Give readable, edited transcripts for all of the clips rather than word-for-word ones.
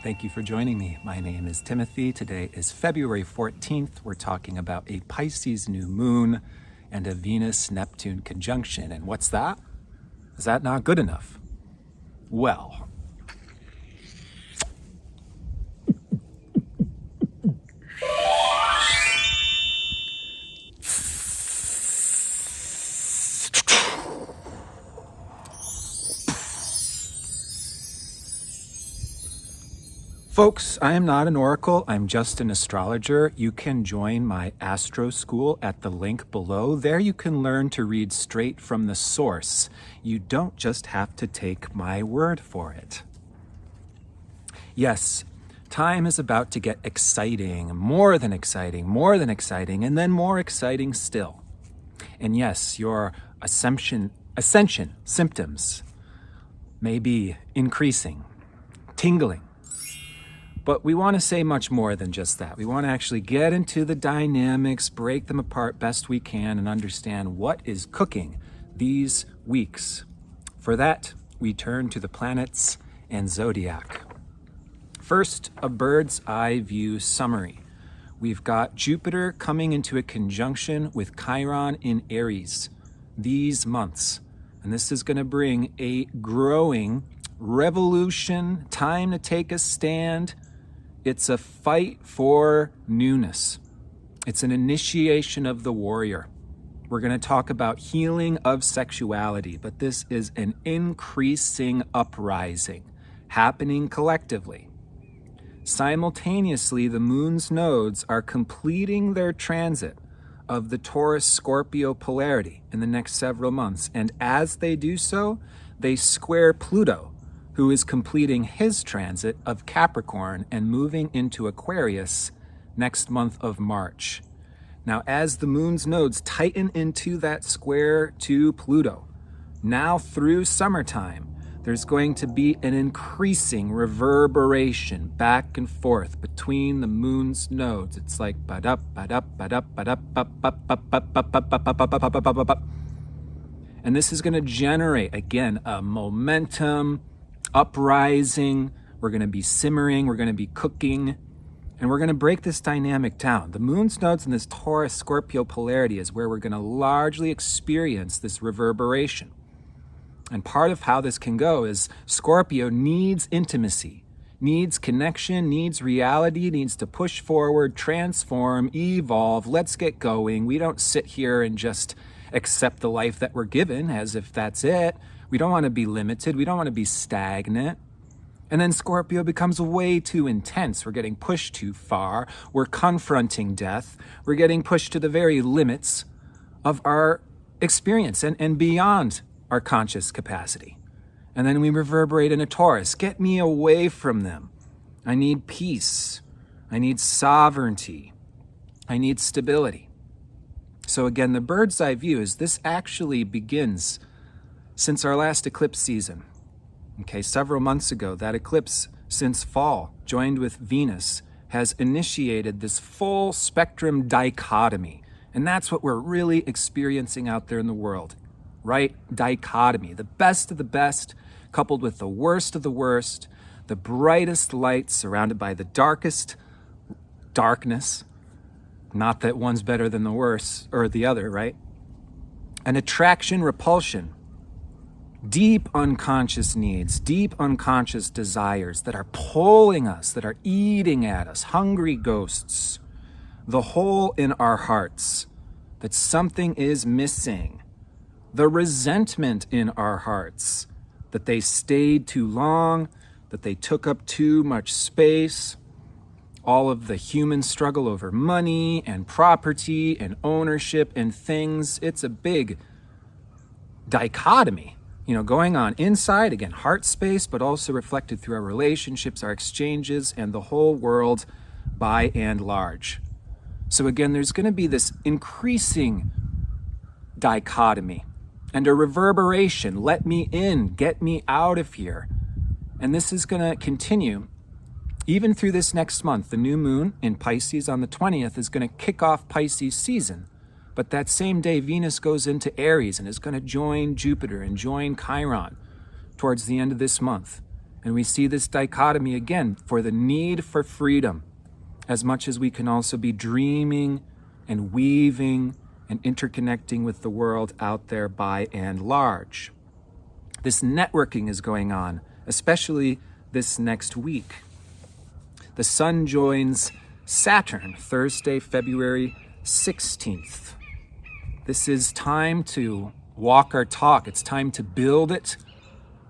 Thank you for joining me. My name is Timothy. Today is February 14th. We're talking about a Pisces new moon and a Venus-Neptune conjunction. And what's that? Is that not good enough? Well, folks, I am not an oracle. I'm just an astrologer. You can join my Astro School at the link below. There you can learn to read straight from the source. You don't just have to take my word for it. Yes, time is about to get exciting, more than exciting, and then more exciting still. And yes, your ascension symptoms may be increasing, tingling. But we want to say much more than just that. We want to actually get into the dynamics, break them apart best we can, and understand what is cooking these weeks. For that, we turn to the planets and zodiac. First, a bird's eye view summary. We've got Jupiter coming into a conjunction with Chiron in Aries these months. And this is going to bring a growing revolution, time to take a stand. It's a fight for newness. It's an initiation of the warrior. We're going to talk about healing of sexuality, but this is an increasing uprising happening collectively. Simultaneously, the moon's nodes are completing their transit of the Taurus-Scorpio polarity in the next several months. And as they do so, they square Pluto, who is completing his transit of Capricorn and moving into Aquarius next month of March. Now, as the moon's nodes tighten into that square to Pluto, now through summertime, there's going to be an increasing reverberation back and forth between the moon's nodes. It's like and this is going to generate, again, a momentum, uprising. We're going to be simmering, we're going to be cooking, and we're going to break this dynamic down. The moon's nodes in this Taurus-Scorpio polarity is where we're going to largely experience this reverberation. And part of how this can go is Scorpio needs intimacy, needs connection, needs reality, needs to push forward, transform, evolve. Let's get going. We don't sit here and just accept the life that we're given as if that's it. We don't want to be limited. We don't want to be stagnant. And then Scorpio becomes way too intense. We're getting pushed too far. We're confronting death. We're getting pushed to the very limits of our experience and beyond our conscious capacity. And then we reverberate in a Taurus. Get me away from them. I need peace. I need sovereignty. I need stability. So again, the bird's eye view is this actually begins since our last eclipse season. Okay, several months ago, that eclipse since fall, joined with Venus, has initiated this full spectrum dichotomy. And that's what we're really experiencing out there in the world, right? Dichotomy, the best of the best, coupled with the worst of the worst, the brightest light surrounded by the darkest darkness. Not that one's better than the worst or the other, right? An attraction, repulsion, deep unconscious needs, deep unconscious desires that are pulling us, that are eating at us, hungry ghosts, the hole in our hearts, that something is missing, the resentment in our hearts, that they stayed too long, that they took up too much space, all of the human struggle over money and property and ownership and things. It's a big dichotomy, going on inside, again, heart space, but also reflected through our relationships, our exchanges, and the whole world by and large. So again, there's going to be this increasing dichotomy and a reverberation. Let me in, get me out of here. And this is going to continue even through this next month. The new moon in Pisces on the 20th is going to kick off Pisces season. But that same day, Venus goes into Aries and is going to join Jupiter and join Chiron towards the end of this month. And we see this dichotomy again for the need for freedom, as much as we can also be dreaming and weaving and interconnecting with the world out there by and large. This networking is going on, especially this next week. The Sun joins Saturn Thursday, February 16th. This is time to walk our talk. It's time to build it.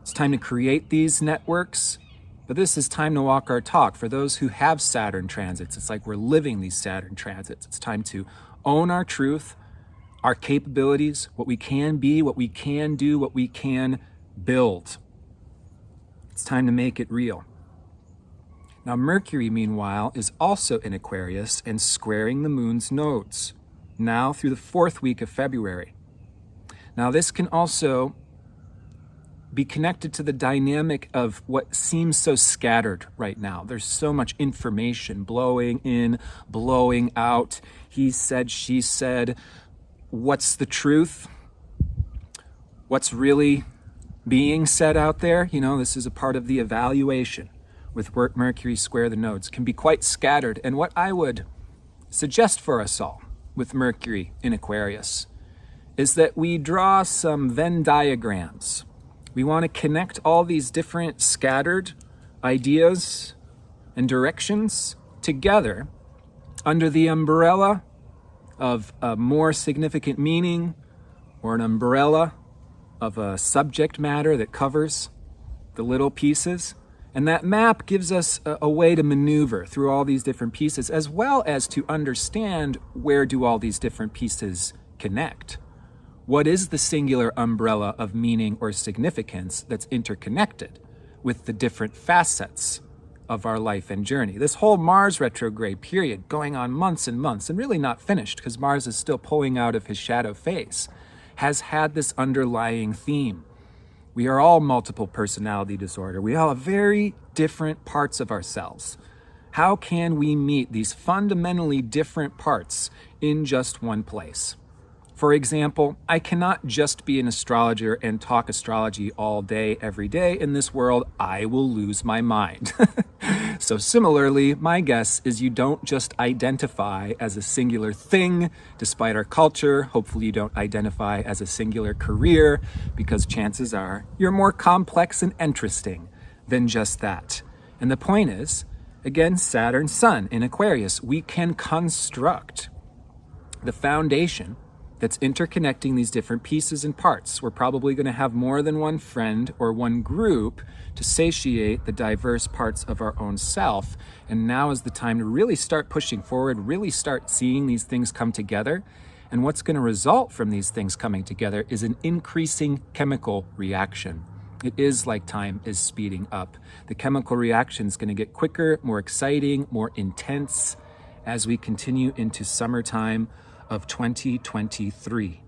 It's time to create these networks. But this is time to walk our talk. For those who have Saturn transits, it's like we're living these Saturn transits. It's time to own our truth, our capabilities, what we can be, what we can do, what we can build. It's time to make it real. Now, Mercury, meanwhile, is also in Aquarius and squaring the moon's nodes, now through the 4th week of February. Now, this can also be connected to the dynamic of what seems so scattered right now. There's so much information blowing in, blowing out. He said, she said. What's the truth? What's really being said out there? This is a part of the evaluation with Mercury square the nodes. Can be quite scattered. And what I would suggest for us all with Mercury in Aquarius is that we draw some Venn diagrams. We want to connect all these different scattered ideas and directions together under the umbrella of a more significant meaning or an umbrella of a subject matter that covers the little pieces. And that map gives us a way to maneuver through all these different pieces, as well as to understand where do all these different pieces connect. What is the singular umbrella of meaning or significance that's interconnected with the different facets of our life and journey? This whole Mars retrograde period going on months and months and really not finished because Mars is still pulling out of his shadow face has had this underlying theme. We are all multiple personality disorder. We all have very different parts of ourselves. How can we meet these fundamentally different parts in just one place? For example, I cannot just be an astrologer and talk astrology all day, every day. In this world, I will lose my mind. So similarly, my guess is you don't just identify as a singular thing, despite our culture. Hopefully you don't identify as a singular career, because chances are you're more complex and interesting than just that. And the point is, again, Saturn, Sun in Aquarius, we can construct the foundation that's interconnecting these different pieces and parts. We're probably going to have more than one friend or one group to satiate the diverse parts of our own self. And now is the time to really start pushing forward, really start seeing these things come together. And what's going to result from these things coming together is an increasing chemical reaction. It is like time is speeding up. The chemical reaction is going to get quicker, more exciting, more intense as we continue into summertime of 2023.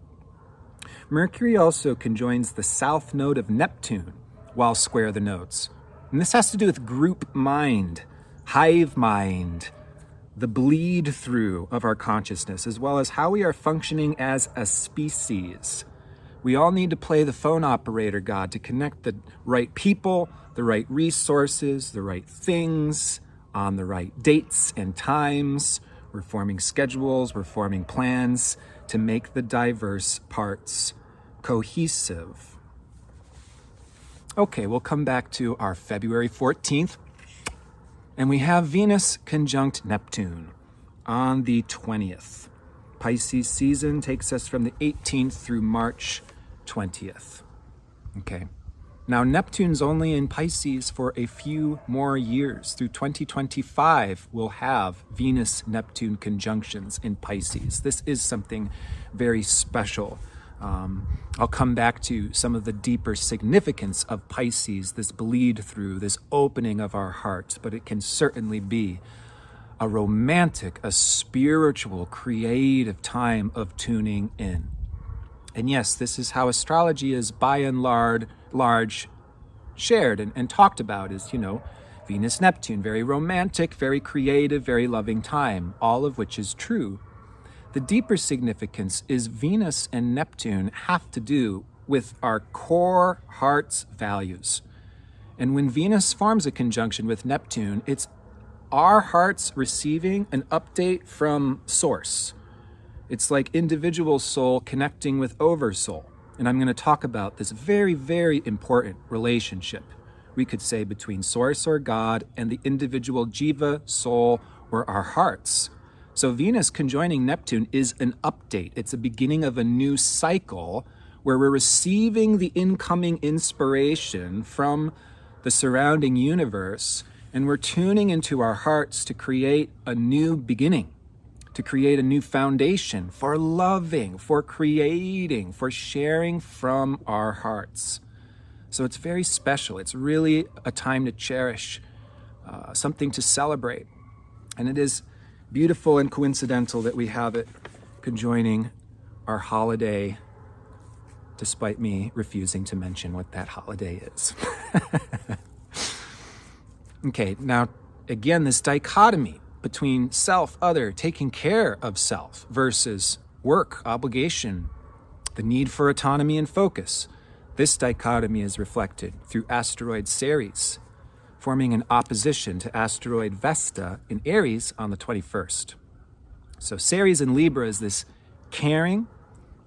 Mercury also conjoins the south node of Neptune while square the nodes. And this has to do with group mind, hive mind, the bleed through of our consciousness, as well as how we are functioning as a species. We all need to play the phone operator god to connect the right people, the right resources, the right things, on the right dates and times. We're forming schedules, we're forming plans to make the diverse parts cohesive. Okay, we'll come back to our February 14th, and we have Venus conjunct Neptune on the 20th. Pisces season takes us from the 18th through March 20th. Okay. Now, Neptune's only in Pisces for a few more years. Through 2025, we'll have Venus-Neptune conjunctions in Pisces. This is something very special. I'll come back to some of the deeper significance of Pisces, this bleed through, this opening of our hearts, but it can certainly be a romantic, a spiritual, creative time of tuning in. And yes, this is how astrology is by and large shared and talked about is, Venus, Neptune, very romantic, very creative, very loving time, all of which is true. The deeper significance is Venus and Neptune have to do with our core heart's values. And when Venus forms a conjunction with Neptune, it's our hearts receiving an update from Source. It's like individual soul connecting with Oversoul. And I'm going to talk about this very, very important relationship, we could say, between Source or God and the individual Jiva, soul, or our hearts. So Venus conjoining Neptune is an update. It's a beginning of a new cycle where we're receiving the incoming inspiration from the surrounding universe, and we're tuning into our hearts to create a new beginning, to create a new foundation for loving, for creating, for sharing from our hearts. So it's very special. It's really a time to cherish, something to celebrate. And it is beautiful and coincidental that we have it conjoining our holiday, despite me refusing to mention what that holiday is. Okay, now, again, this dichotomy between self, other, taking care of self, versus work, obligation, the need for autonomy and focus. This dichotomy is reflected through asteroid Ceres, forming an opposition to asteroid Vesta in Aries on the 21st. So Ceres in Libra is this caring,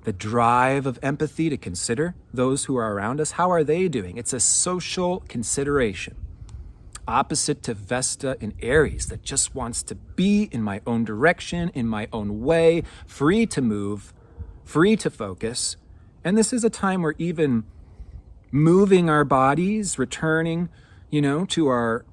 the drive of empathy to consider those who are around us. How are they doing? It's a social consideration. Opposite to Vesta in Aries, that just wants to be in my own direction, in my own way, free to move, free to focus. And this is a time where even moving our bodies, returning, to our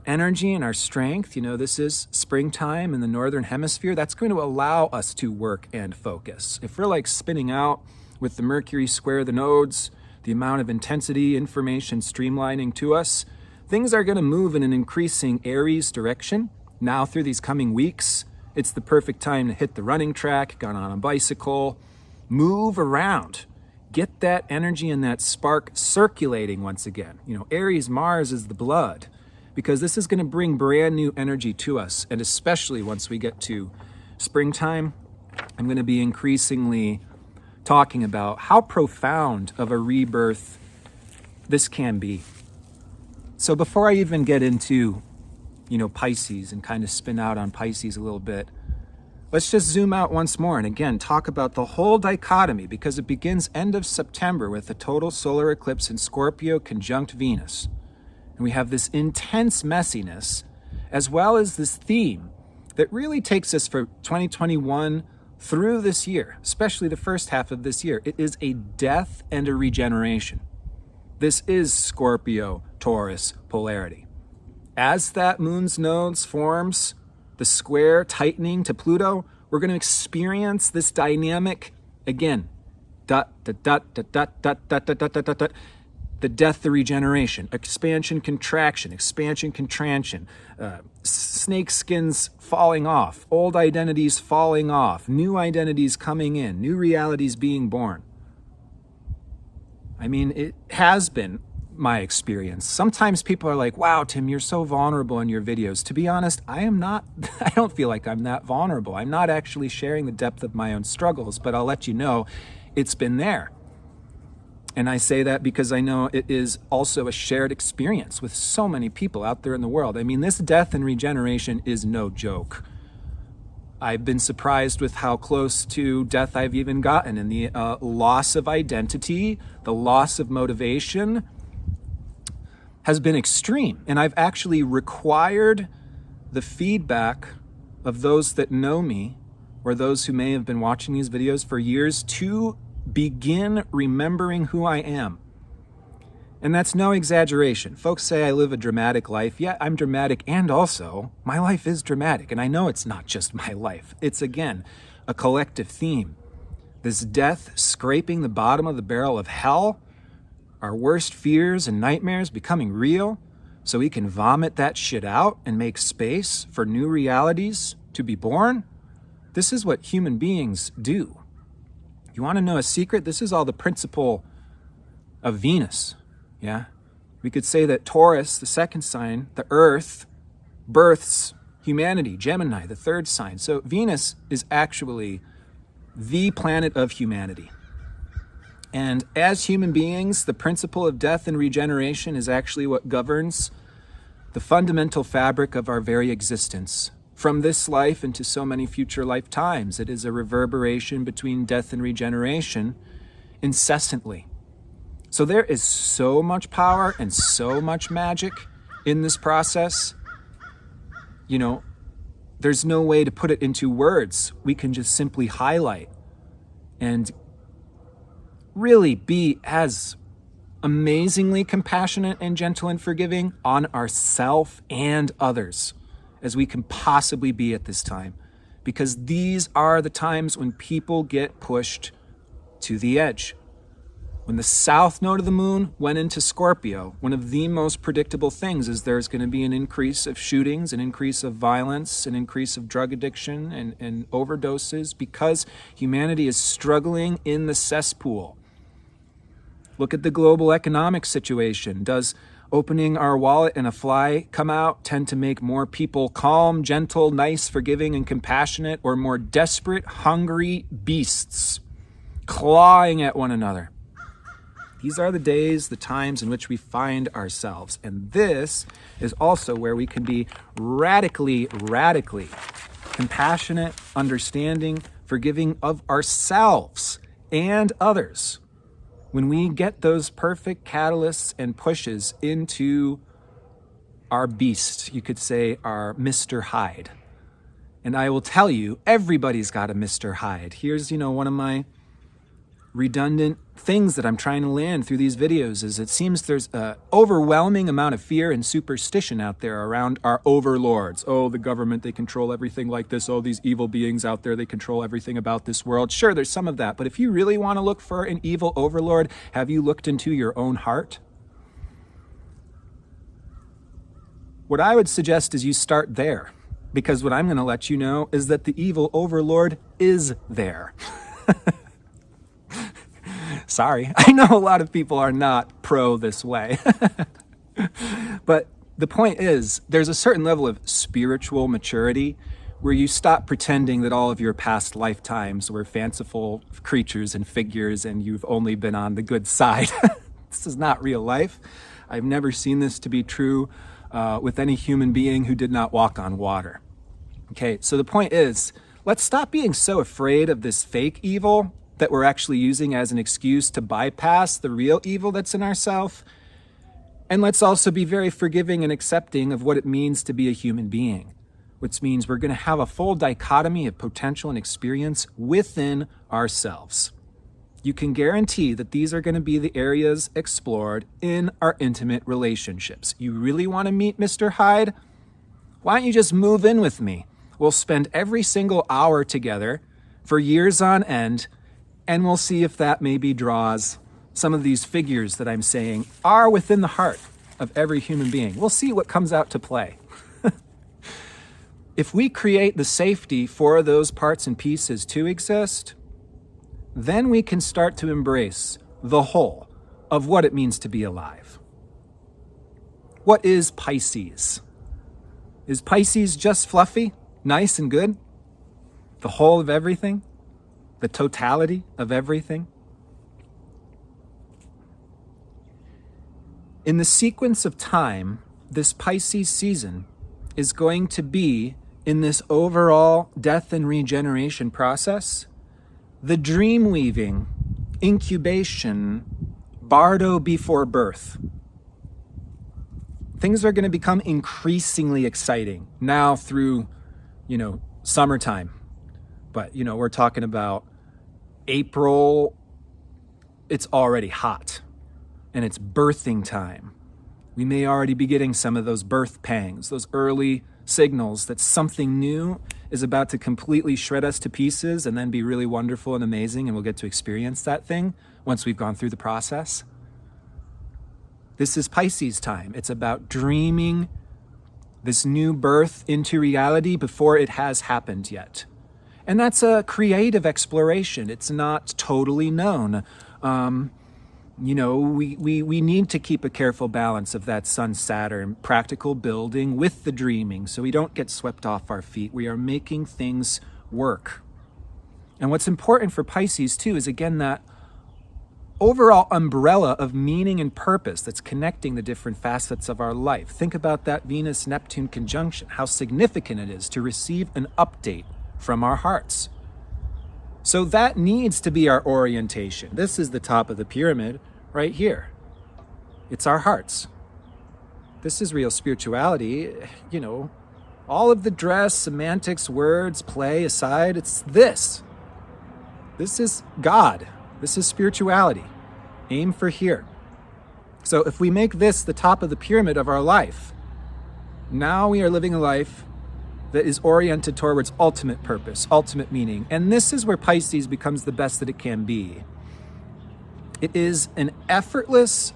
energy and our strength, this is springtime in the Northern Hemisphere, that's going to allow us to work and focus. If we're like spinning out with the Mercury square, the nodes, the amount of intensity, information streamlining to us, things are going to move in an increasing Aries direction. Now through these coming weeks, it's the perfect time to hit the running track, get on a bicycle, move around, get that energy and that spark circulating once again. Aries Mars is the blood, because this is going to bring brand new energy to us. And especially once we get to springtime, I'm going to be increasingly talking about how profound of a rebirth this can be. So before I even get into, Pisces and kind of spin out on Pisces a little bit, let's just zoom out once more and again talk about the whole dichotomy, because it begins end of September with a total solar eclipse in Scorpio conjunct Venus. And we have this intense messiness, as well as this theme that really takes us for 2021 through this year, especially the first half of this year. It is a death and a regeneration. This is Scorpio, Taurus polarity. As that moon's nodes forms the square tightening to Pluto, we're going to experience this dynamic again. The death, the regeneration, expansion, contraction, snake skins falling off, old identities falling off, new identities coming in, new realities being born. I mean, it has been my experience. Sometimes people are like, wow, Tim, you're so vulnerable in your videos. To be honest, I don't feel like I'm that vulnerable. I'm not actually sharing the depth of my own struggles, but I'll let you know it's been there. And I say that because I know it is also a shared experience with so many people out there in the world. I mean, this death and regeneration is no joke. I've been surprised with how close to death I've even gotten, and the loss of identity, the loss of motivation has been extreme. And I've actually required the feedback of those that know me, or those who may have been watching these videos for years, to begin remembering who I am. And that's no exaggeration. Folks say I live a dramatic life. Yeah, I'm dramatic, and also my life is dramatic. And I know it's not just my life. It's, again, a collective theme. This death scraping the bottom of the barrel of hell, our worst fears and nightmares becoming real, so we can vomit that shit out and make space for new realities to be born. This is what human beings do. You want to know a secret? This is all the principle of Venus. Yeah, we could say that Taurus, the second sign, the earth, births humanity. Gemini, the third sign. So Venus is actually the planet of humanity. And as human beings, the principle of death and regeneration is actually what governs the fundamental fabric of our very existence. From this life into so many future lifetimes, it is a reverberation between death and regeneration incessantly. So there is so much power and so much magic in this process. You know, there's no way to put it into words. We can just simply highlight and really be as amazingly compassionate and gentle and forgiving on ourselves and others as we can possibly be at this time. Because these are the times when people get pushed to the edge. When the south node of the moon went into Scorpio, one of the most predictable things is there's going to be an increase of shootings, an increase of violence, an increase of drug addiction and overdoses because humanity is struggling in the cesspool. Look at the global economic situation. Does opening our wallet and a fly come out tend to make more people calm, gentle, nice, forgiving, and compassionate, or more desperate, hungry beasts clawing at one another? These are the days, the times in which we find ourselves. And this is also where we can be radically compassionate, understanding, forgiving of ourselves and others. When we get those perfect catalysts and pushes into our beast, you could say our Mr. Hyde. And I will tell you, everybody's got a Mr. Hyde. Here's, one of my redundant things that I'm trying to land through these videos is it seems there's an overwhelming amount of fear and superstition out there around our overlords. Oh, the government, they control everything like this. Oh, these evil beings out there, they control everything about this world. Sure, there's some of that. But if you really want to look for an evil overlord, have you looked into your own heart? What I would suggest is you start there, because what I'm going to let you know is that the evil overlord is there. Sorry, I know a lot of people are not pro this way. But the point is, there's a certain level of spiritual maturity where you stop pretending that all of your past lifetimes were fanciful creatures and figures and you've only been on the good side. This is not real life. I've never seen this to be true with any human being who did not walk on water. Okay, so the point is, let's stop being so afraid of this fake evil that we're actually using as an excuse to bypass the real evil that's in ourselves. And let's also be very forgiving and accepting of what it means to be a human being, which means we're going to have a full dichotomy of potential and experience within ourselves. You can guarantee that these are going to be the areas explored in our intimate relationships. You really want to meet Mr. Hyde? Why don't you just move in with me? We'll spend every single hour together for years on end, and we'll see if that maybe draws some of these figures that I'm saying are within the heart of every human being. We'll see what comes out to play. If we create the safety for those parts and pieces to exist, then we can start to embrace the whole of what it means to be alive. What is Pisces? Is Pisces just fluffy, nice and good? The whole of everything? The totality of everything? In the sequence of time, this Pisces season is going to be, in this overall death and regeneration process, the dream weaving, incubation, Bardo before birth. Things are going to become increasingly exciting now through, summertime. But, we're talking about April, it's already hot and it's birthing time. We may already be getting some of those birth pangs, those early signals that something new is about to completely shred us to pieces and then be really wonderful and amazing, and we'll get to experience that thing once we've gone through the process. This is Pisces time. It's about dreaming this new birth into reality before it has happened yet. And that's a creative exploration. It's not totally known. We need to keep a careful balance of that Sun-Saturn practical building with the dreaming so we don't get swept off our feet. We are making things work. And what's important for Pisces too is, again, that overall umbrella of meaning and purpose that's connecting the different facets of our life. Think about that Venus-Neptune conjunction, how significant it is to receive an update from our hearts. So that needs to be our orientation. This is the top of the pyramid right here. It's our hearts. This is real spirituality. You know, all of the dress, semantics, words, play aside, it's this. This is God. This is spirituality. Aim for here. So if we make this the top of the pyramid of our life, now we are living a life that is oriented towards ultimate purpose, ultimate meaning. And this is where Pisces becomes the best that it can be. It is an effortless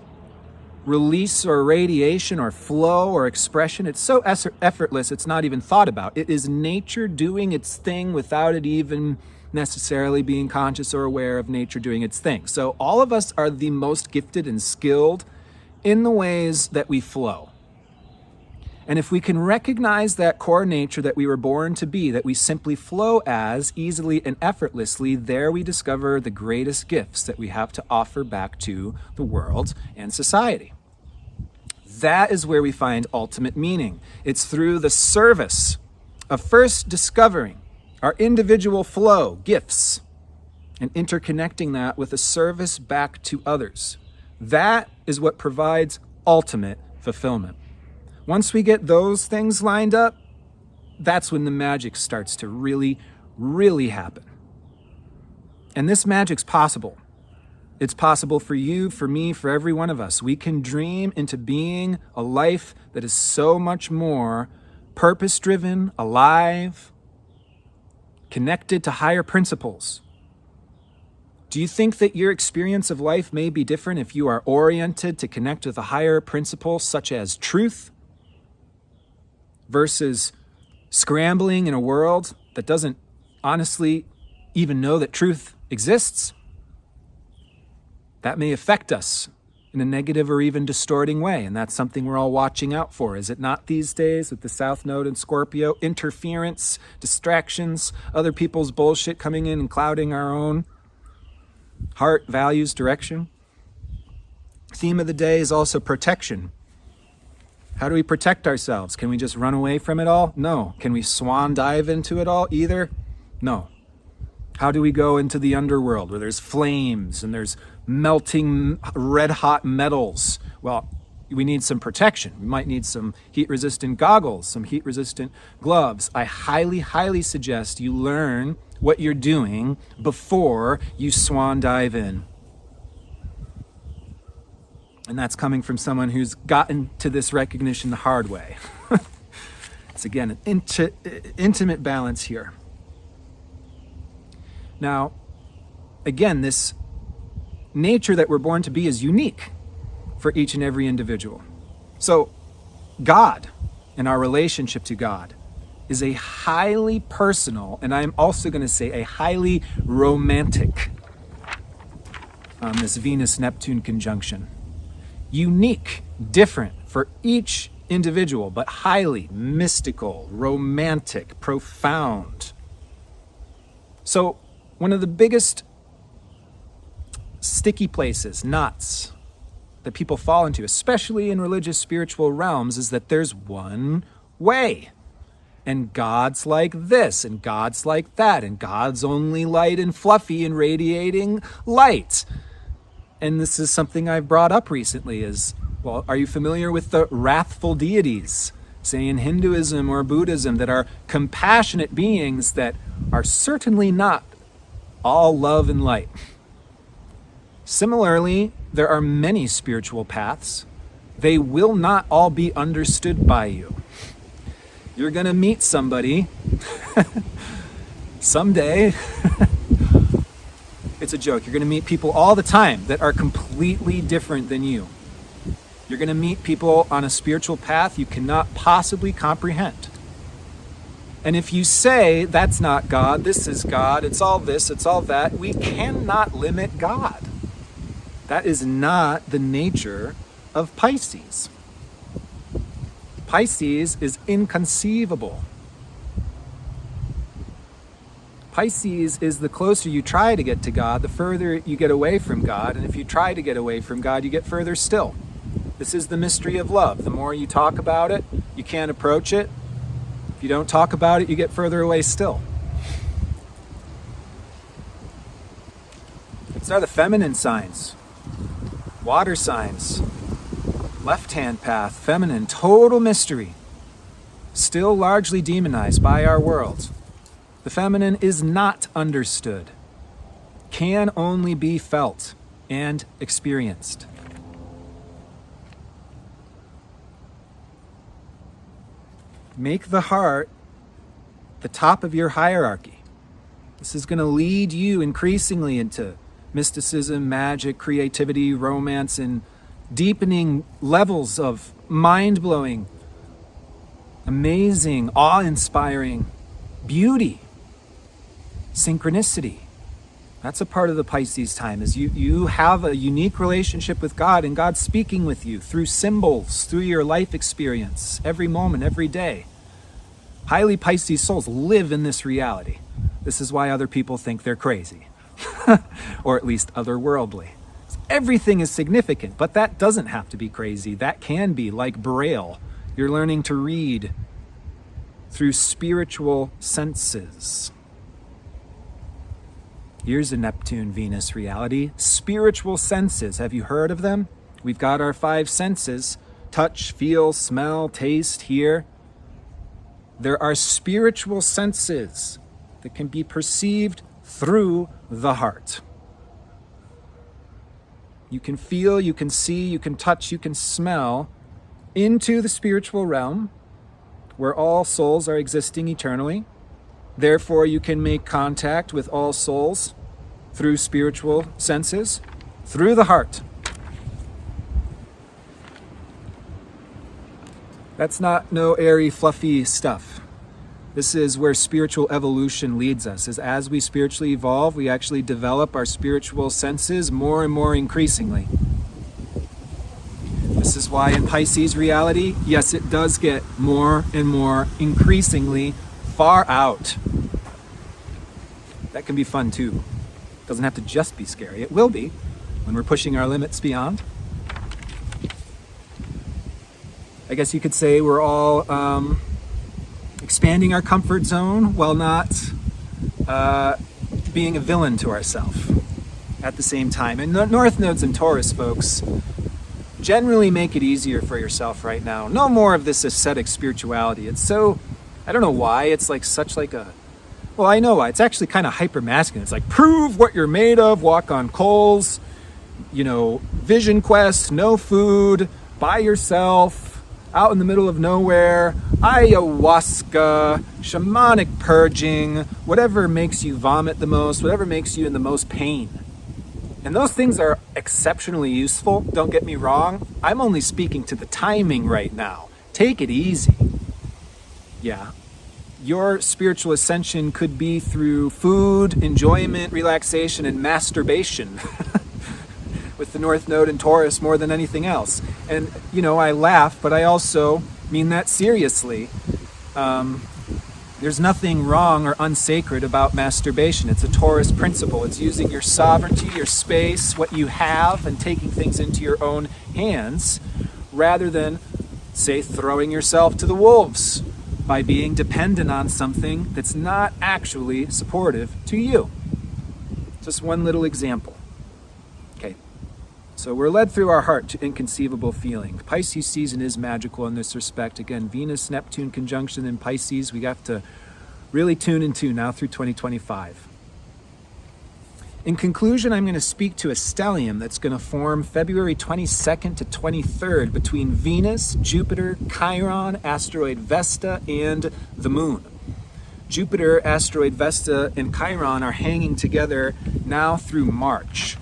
release or radiation or flow or expression. It's so effortless, it's not even thought about. It is nature doing its thing without it even necessarily being conscious or aware of nature doing its thing. So all of us are the most gifted and skilled in the ways that we flow. And if we can recognize that core nature that we were born to be, that we simply flow as easily and effortlessly, there we discover the greatest gifts that we have to offer back to the world and society. That is where we find ultimate meaning. It's through the service of first discovering our individual flow, gifts, and interconnecting that with a service back to others. That is what provides ultimate fulfillment. Once we get those things lined up, that's when the magic starts to really, really happen. And this magic's possible. It's possible for you, for me, for every one of us. We can dream into being a life that is so much more purpose-driven, alive, connected to higher principles. Do you think that your experience of life may be different if you are oriented to connect with a higher principle such as truth versus scrambling in a world that doesn't honestly even know that truth exists? That may affect us in a negative or even distorting way, and that's something we're all watching out for, is it not, these days with the South Node in Scorpio? Interference, distractions, other people's bullshit coming in and clouding our own heart, values, direction. Theme of the day is also protection. How do we protect ourselves? Can we just run away from it all? No. Can we swan dive into it all? Either? No. How do we go into the underworld where there's flames and there's melting red hot metals? Well, we need some protection. We might need some heat resistant goggles, some heat resistant gloves. I highly, highly suggest you learn what you're doing before you swan dive in. And that's coming from someone who's gotten to this recognition the hard way. It's again an intimate balance here. Now, again, this nature that we're born to be is unique for each and every individual. So God and our relationship to God is a highly personal, and I'm also going to say a highly romantic, this Venus-Neptune conjunction. Unique, different for each individual, but highly mystical, romantic, profound. So one of the biggest sticky places, knots, that people fall into, especially in religious, spiritual realms, is that there's one way. And God's like this, and God's like that, and God's only light and fluffy and radiating light. And this is something I've brought up recently is, well, are you familiar with the wrathful deities, say in Hinduism or Buddhism, that are compassionate beings that are certainly not all love and light? Similarly, there are many spiritual paths. They will not all be understood by you. You're going to meet somebody someday. It's a joke. You're going to meet people all the time that are completely different than you. You're going to meet people on a spiritual path you cannot possibly comprehend. And if you say, that's not God, this is God, it's all this, it's all that, we cannot limit God. That is not the nature of Pisces. Pisces is inconceivable. Pisces is the closer you try to get to God, the further you get away from God. And if you try to get away from God, you get further still. This is the mystery of love. The more you talk about it, you can't approach it. If you don't talk about it, you get further away still. These are the feminine signs. Water signs. Left-hand path, feminine, total mystery. Still largely demonized by our world. The feminine is not understood. Can only be felt and experienced. Make the heart the top of your hierarchy. This is going to lead you increasingly into mysticism, magic, creativity, romance, and deepening levels of mind-blowing, amazing, awe-inspiring beauty, synchronicity. That's a part of the Pisces time, is you have a unique relationship with God, and God's speaking with you through symbols, through your life experience, every moment, every day. Highly Pisces souls live in this reality. This is why other people think they're crazy, or at least otherworldly. Everything is significant, but that doesn't have to be crazy. That can be like Braille. You're learning to read through spiritual senses. Here's a Neptune-Venus reality. Spiritual senses. Have you heard of them? We've got our 5 senses: touch, feel, smell, taste, hear. There are spiritual senses that can be perceived through the heart. You can feel, you can see, you can touch, you can smell into the spiritual realm where all souls are existing eternally. Therefore, you can make contact with all souls through spiritual senses, through the heart. That's not no airy, fluffy stuff. This is where spiritual evolution leads us. As we spiritually evolve, we actually develop our spiritual senses more and more increasingly. This is why in Pisces reality, yes, it does get more and more increasingly far out. That can be fun too. It doesn't have to just be scary. It will be when we're pushing our limits beyond. I guess you could say we're all expanding our comfort zone while not being a villain to ourselves at the same time. And North Nodes and Taurus, folks, generally make it easier for yourself right now. No more of this ascetic spirituality. It's so, I don't know why, it's like such like a, well, I know why. It's actually kind of hyper masculine. It's like, prove what you're made of, walk on coals, vision quest, no food, by yourself, out in the middle of nowhere, ayahuasca, shamanic purging, whatever makes you vomit the most, whatever makes you in the most pain. And those things are exceptionally useful, don't get me wrong. I'm only speaking to the timing right now. Take it easy. Yeah. Your spiritual ascension could be through food, enjoyment, relaxation, and masturbation. With the North Node and Taurus more than anything else. And, I laugh, but I also mean that seriously. There's nothing wrong or unsacred about masturbation. It's a Taurus principle. It's using your sovereignty, your space, what you have, and taking things into your own hands, rather than, say, throwing yourself to the wolves by being dependent on something that's not actually supportive to you. Just one little example. Okay. So we're led through our heart to inconceivable feeling. Pisces season is magical in this respect. Again, Venus-Neptune conjunction in Pisces. We have to really tune into now through 2025. In conclusion, I'm going to speak to a stellium that's going to form February 22nd to 23rd between Venus, Jupiter, Chiron, asteroid Vesta, and the Moon. Jupiter, asteroid Vesta, and Chiron are hanging together now through March.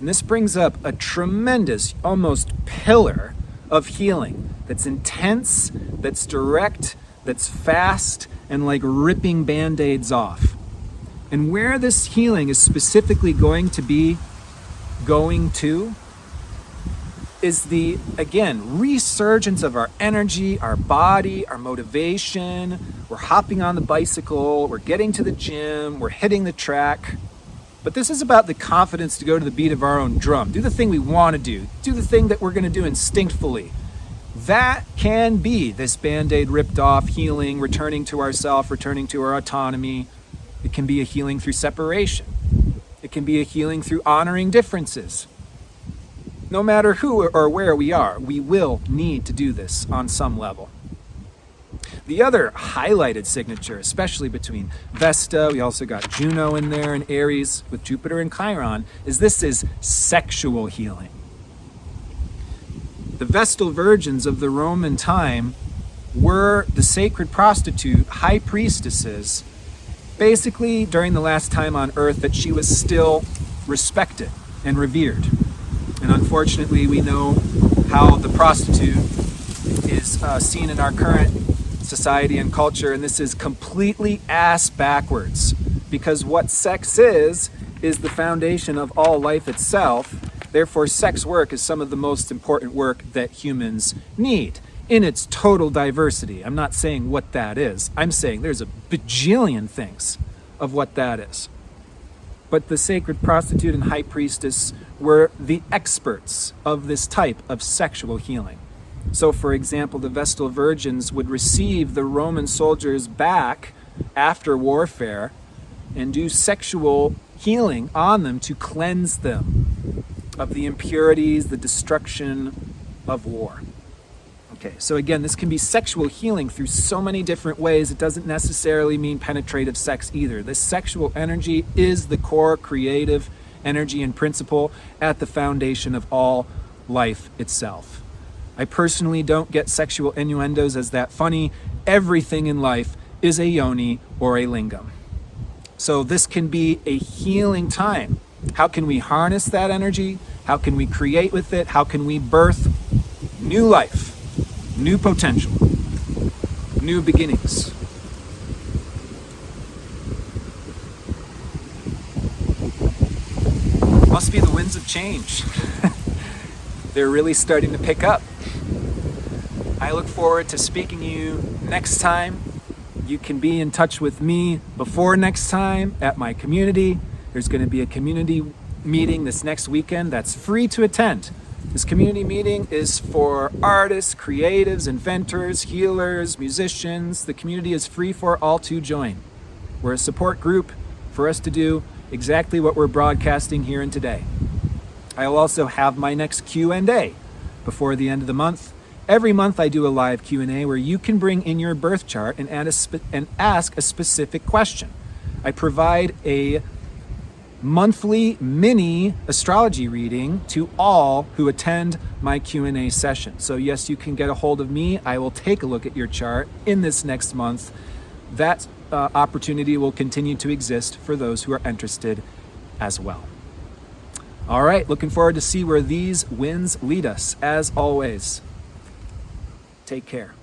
And this brings up a tremendous, almost pillar of healing that's intense, that's direct, that's fast, and like ripping Band-Aids off. And where this healing is specifically going to is the, again, resurgence of our energy, our body, our motivation. We're hopping on the bicycle, we're getting to the gym, we're hitting the track. But this is about the confidence to go to the beat of our own drum. Do the thing we want to do. Do the thing that we're going to do instinctively. That can be this Band-Aid ripped off healing, returning to ourself, returning to our autonomy. It can be a healing through separation. It can be a healing through honoring differences. No matter who or where we are, we will need to do this on some level. The other highlighted signature, especially between Vesta, we also got Juno in there and Aries with Jupiter and Chiron, is this is sexual healing. The Vestal virgins of the Roman time were the sacred prostitute, high priestesses, basically during the last time on earth that she was still respected and revered. And unfortunately, we know how the prostitute is seen in our current society and culture, and this is completely ass backwards, because what sex is the foundation of all life itself. Therefore, sex work is some of the most important work that humans need in its total diversity. I'm not saying what that is. I'm saying there's a bajillion things of what that is. But the sacred prostitute and high priestess were the experts of this type of sexual healing. So, for example, the Vestal virgins would receive the Roman soldiers back after warfare and do sexual healing on them to cleanse them of the impurities, the destruction of war. Okay, so again, this can be sexual healing through so many different ways. It doesn't necessarily mean penetrative sex either. This sexual energy is the core creative energy and principle at the foundation of all life itself. I personally don't get sexual innuendos as that funny. Everything in life is a yoni or a lingam. So this can be a healing time. How can we harness that energy? How can we create with it? How can we birth new life, new potential, new beginnings? Must be the winds of change. They're really starting to pick up. I look forward to speaking to you next time. You can be in touch with me before next time at my community. There's going to be a community meeting this next weekend that's free to attend. This community meeting is for artists, creatives, inventors, healers, musicians. The community is free for all to join. We're a support group for us to do exactly what we're broadcasting here and today. I'll also have my next Q&A before the end of the month. Every month I do a live Q&A where you can bring in your birth chart and ask a specific question. I provide a monthly mini astrology reading to all who attend my Q&A session. So yes, you can get a hold of me. I will take a look at your chart in this next month. That opportunity will continue to exist for those who are interested as well. All right, looking forward to see where these winds lead us. As always, take care.